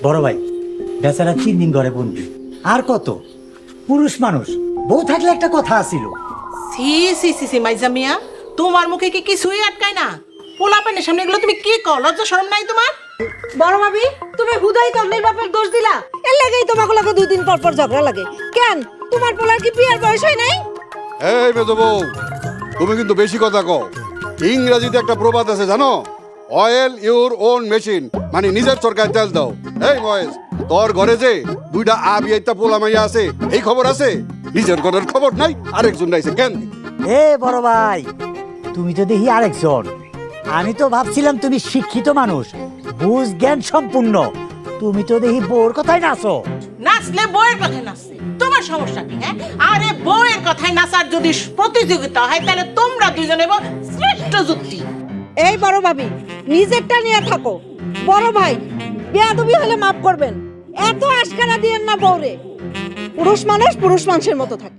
বড় ভাই বেচারা 3 দিন ঘরে বন্দি। আর কত পুরুষ মানুষ বউ থাকলে একটা কথা আছিল। সি সি সি সি মাইজা মিয়া, তোমার মুখে কি কিছুই আটকায় না? পোলাপানের সামনে এগুলো তুমি কি কও? লজ্জা শরম নাই তোমার? বড় ভাবি, তুমি হুদাই তন্নির বাপের দোষ দিলা। এর লাগেই তোমাকে লাগে 2 দিন পর পর ঝগড়া লাগে। কেন তোমার পোলার কি বিয়ের বয়স হয় নাই? এই মেজো বউ, তুমি কিন্তু বেশি কথা কও। ইংরেজিতে একটা প্রবাদ আছে জানো, অয়েল ইউর ওন মেশিন, মানে নিজের চরকায় তেল দাও। এই মহেশ, তোর ঘরে যে 2টা আবিয়াইতা পোলা মাইয়া আছে এই খবর আছে? নিজের ঘরের খবর নাই, আরেকজন রাইছে কেন? এ বড় ভাই, তুমি তো দেখি আরেকজন। আমি তো ভাবছিলাম তুমি শিক্ষিত মানুষ, বুঝ জ্ঞান সম্পূর্ণ। তুমি তো দেখি বউর কথাই নাচো। নাচলে বউয়ের কথায় নাচছে, তোমার সমস্যা কি? হ্যাঁ, আরে বউয়ের কথায় নাচার যদি প্রতিযোগিতা হয় তাহলে তোমরা দুইজন এবং শ্রেষ্ঠ যুক্তি। এই বড় ভাবি, নিজেরটা নিয়ে থাকো। বড় ভাই, বেয়াদবি হলে মাফ করবেন। এত আশকারা দিয়েন না বউরে। পুরুষ মানুষ পুরুষ মানুষের মতো থাকে।